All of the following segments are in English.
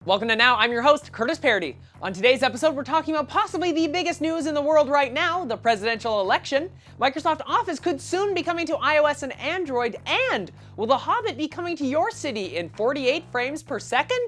Welcome to Now, I'm your host, Curtis Parody. On today's episode, we're talking about possibly the biggest news in the world right now, the presidential election. Microsoft Office could soon be coming to iOS and Android, and will The Hobbit be coming to your city in 48 frames per second?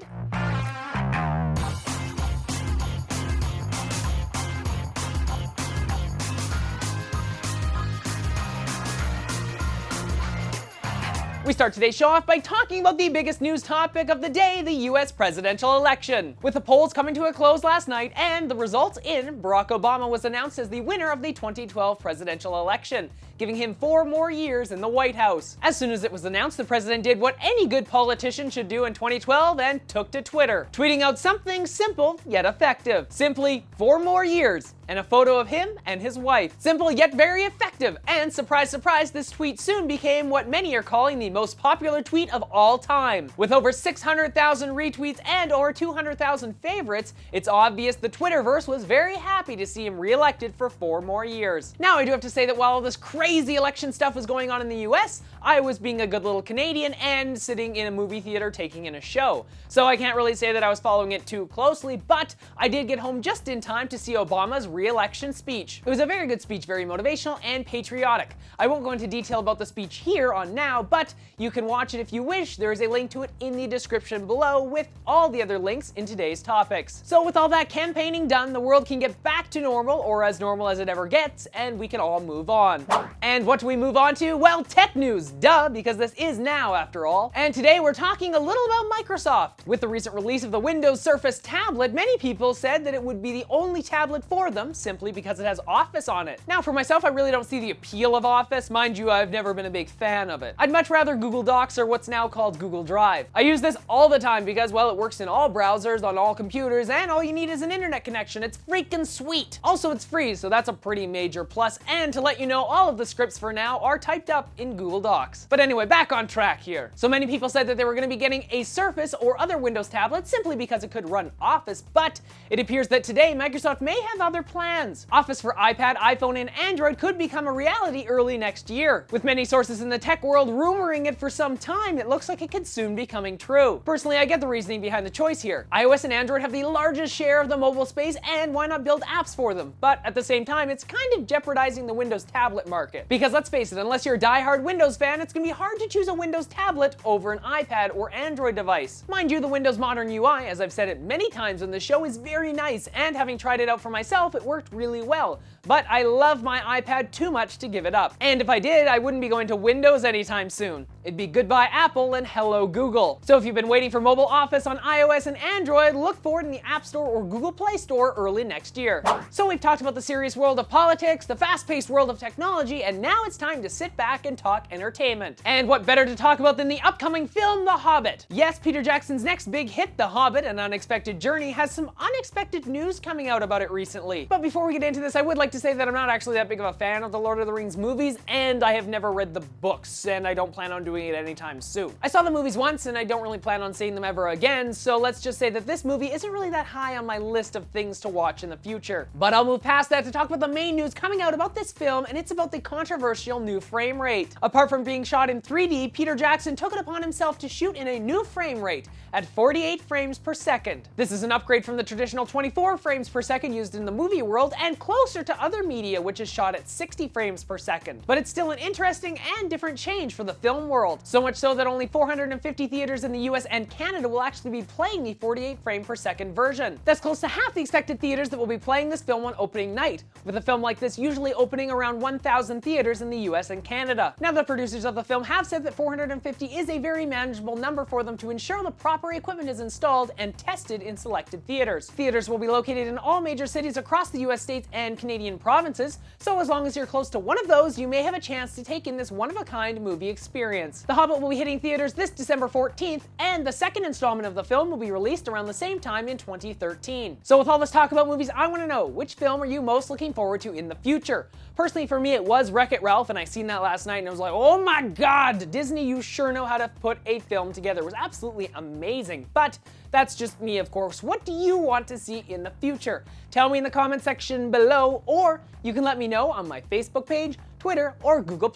We start today's show off by talking about the biggest news topic of the day, the US presidential election. With the polls coming to a close last night and the results in, Barack Obama was announced as the winner of the 2012 presidential election, giving him 4 more years in the White House. As soon as it was announced, the president did what any good politician should do in 2012 and took to Twitter, tweeting out something simple yet effective. Simply, 4 more years, and a photo of him and his wife. Simple yet very effective, and surprise, surprise, this tweet soon became what many are calling the most popular tweet of all time. With over 600,000 retweets and over 200,000 favorites, it's obvious the Twitterverse was very happy to see him re-elected for 4 more years. Now, I do have to say that while all this crazy election stuff was going on in the US, I was being a good little Canadian and sitting in a movie theater taking in a show. So I can't really say that I was following it too closely, but I did get home just in time to see Obama's re-election speech. It was a very good speech, very motivational and patriotic. I won't go into detail about the speech here on Now, but you can watch it if you wish. There is a link to it in the description below with all the other links in today's topics. So with all that campaigning done, the world can get back to normal, or as normal as it ever gets, and we can all move on. And what do we move on to? Well, tech news, duh, because this is Now after all. And today we're talking a little about Microsoft. With the recent release of the Windows Surface tablet, many people said that it would be the only tablet for them simply because it has Office on it. Now for myself, I really don't see the appeal of Office. Mind you, I've never been a big fan of it. I'd much rather Google Docs or what's now called Google Drive. I use this all the time because, well, it works in all browsers, on all computers, and all you need is an internet connection. It's freaking sweet. Also, it's free, so that's a pretty major plus. And to let you know, all of the scripts for Now are typed up in Google Docs. But anyway, back on track here. So many people said that they were going to be getting a Surface or other Windows tablet simply because it could run Office, but it appears that today Microsoft may have other plans. Office for iPad, iPhone, and Android could become a reality early next year. With many sources in the tech world rumoring it for some time, it looks like it could soon be coming true. Personally, I get the reasoning behind the choice here. iOS and Android have the largest share of the mobile space, and why not build apps for them? But at the same time, it's kind of jeopardizing the Windows tablet market. Because let's face it, unless you're a die-hard Windows fan, it's gonna be hard to choose a Windows tablet over an iPad or Android device. Mind you, the Windows modern UI, as I've said it many times on the show, is very nice, and having tried it out for myself, it worked really well. But I love my iPad too much to give it up. And if I did, I wouldn't be going to Windows anytime soon. It'd be goodbye Apple and hello Google. So if you've been waiting for mobile Office on iOS and Android, look for it in the App Store or Google Play Store early next year. So we've talked about the serious world of politics, the fast-paced world of technology, and now it's time to sit back and talk entertainment. And what better to talk about than the upcoming film, The Hobbit? Yes, Peter Jackson's next big hit, The Hobbit, An Unexpected Journey, has some unexpected news coming out about it recently. But before we get into this, I would like to say that I'm not actually that big of a fan of the Lord of the Rings movies, and I have never read the books, and I don't plan on doing it anytime soon. I saw the movies once, and I don't really plan on seeing them ever again, so let's just say that this movie isn't really that high on my list of things to watch in the future. But I'll move past that to talk about the main news coming out about this film, and it's about the controversial new frame rate. Apart from being shot in 3D, Peter Jackson took it upon himself to shoot in a new frame rate at 48 frames per second. This is an upgrade from the traditional 24 frames per second used in the movie world, and closer to other media which is shot at 60 frames per second. But it's still an interesting and different change for the film world. So much so that only 450 theaters in the US and Canada will actually be playing the 48 frame per second version. That's close to half the expected theaters that will be playing this film on opening night, with a film like this usually opening around 1,000 theaters in the US and Canada. Now, the producers of the film have said that 450 is a very manageable number for them to ensure the proper equipment is installed and tested in selected theaters. Theaters will be located in all major cities across the US states and Canadian provinces, so as long as you're close to one of those, you may have a chance to take in this one-of-a-kind movie experience. The Hobbit will be hitting theaters this December 14th, and the second installment of the film will be released around the same time in 2013. So with all this talk about movies, I want to know, which film are you most looking forward to in the future? Personally, for me, it was Wreck-It Ralph, and I seen that last night, and I was like, oh my god, Disney, you sure know how to put a film together. It was absolutely amazing. But that's just me, of course. What do you want to see in the future? Tell me in the comment section below, or you can let me know on my Facebook page, Twitter, or Google+.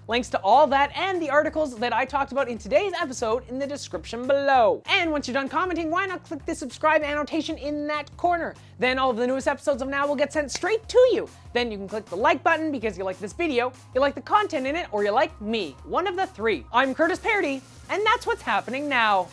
Links to all that and the articles that I talked about in today's episode in the description below. And once you're done commenting, why not click the subscribe annotation in that corner? Then all of the newest episodes of Now will get sent straight to you. Then you can click the like button because you like this video, you like the content in it, or you like me. One of the three. I'm Curtis Parody, and that's what's happening now.